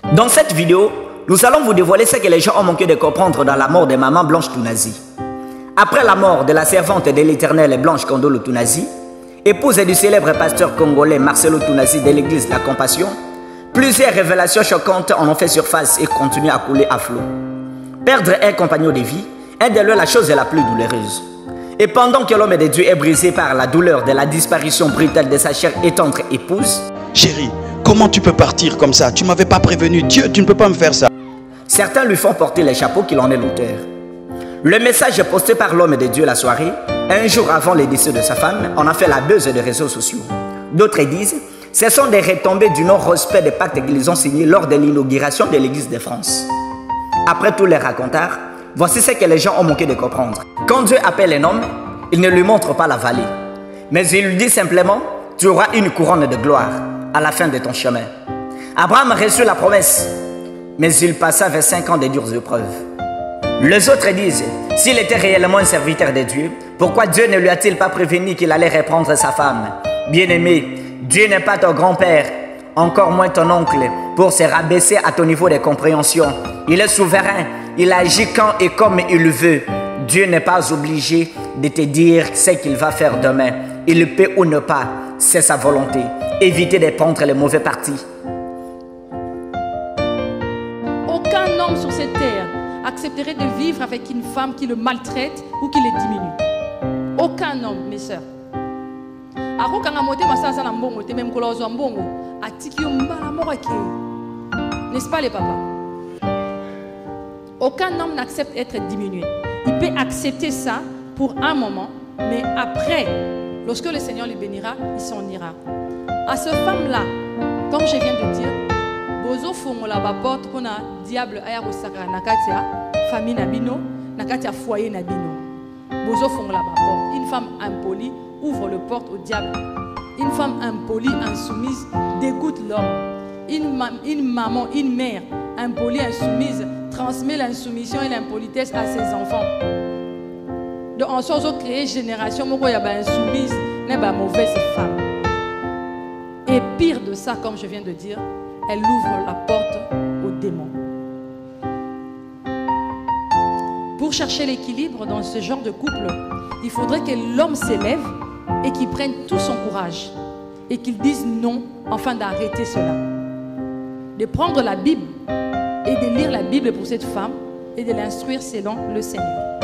Dans cette vidéo, nous allons vous dévoiler ce que les gens ont manqué de comprendre dans la mort de maman Blanche Tounazi. Après la mort de la servante de l'Éternel Blanche Kandolo Tounazi, épouse du célèbre pasteur congolais Marcelo Tounazi de l'église de la Compassion, plusieurs révélations choquantes en ont fait surface et continuent à couler à flot. Perdre un compagnon de vie est de loin la chose la plus douloureuse. Et pendant que l'homme de Dieu est brisé par la douleur de la disparition brutale de sa chère et tendre épouse, chérie, comment tu peux partir comme ça? Tu ne m'avais pas prévenu. Dieu, tu ne peux pas me faire ça. Certains lui font porter les chapeaux qu'il en est l'auteur. Le message posté par l'homme de Dieu la soirée, un jour avant le décès de sa femme, en a fait la buzz des réseaux sociaux. D'autres disent, ce sont des retombées du non-respect des pactes qu'ils ont signés lors de l'inauguration de l'Église de France. Après tous les racontars, voici ce que les gens ont manqué de comprendre. Quand Dieu appelle un homme, il ne lui montre pas la vallée, mais il lui dit simplement, tu auras une couronne de gloire à la fin de ton chemin. Abraham reçut la promesse, mais il passa 25 ans de dures épreuves. Les autres disent, s'il était réellement un serviteur de Dieu, pourquoi Dieu ne lui a-t-il pas prévenu qu'il allait reprendre sa femme? Bien-aimé, Dieu n'est pas ton grand-père, encore moins ton oncle, pour se rabaisser à ton niveau de compréhension. Il est souverain, il agit quand et comme il veut. Dieu n'est pas obligé de te dire ce qu'il va faire demain. Il peut ou ne pas, c'est sa volonté. Évitez de prendre les mauvais partis. Aucun homme sur cette terre accepterait de vivre avec une femme qui le maltraite ou qui le diminue. Aucun homme, mes sœurs. N'est-ce pas les papas? Aucun homme n'accepte d'être diminué. Il peut accepter ça pour un moment, mais après, lorsque le Seigneur les bénira, il s'en ira. À cette femme-là, comme je viens de dire, bozo fongola ba porte pour na diable aya kosaka nakatia famille nabino, nakatia foyer nabino. Bozo fongola ba porte. Une femme impolie ouvre le porte au diable. Une femme impolie, insoumise, dégoûte l'homme. Une maman, une mère impolie, insoumise, transmet l'insoumission et l'impolitesse à ses enfants. Donc, en sorte de créer une génération où il y a insoumise, n'est pas mauvaise femme. Et pire de ça, comme je viens de dire, elle ouvre la porte aux démons. Pour chercher l'équilibre dans ce genre de couple, il faudrait que l'homme s'élève et qu'il prenne tout son courage et qu'il dise non afin d'arrêter cela. De prendre la Bible et de lire la Bible pour cette femme et de l'instruire selon le Seigneur.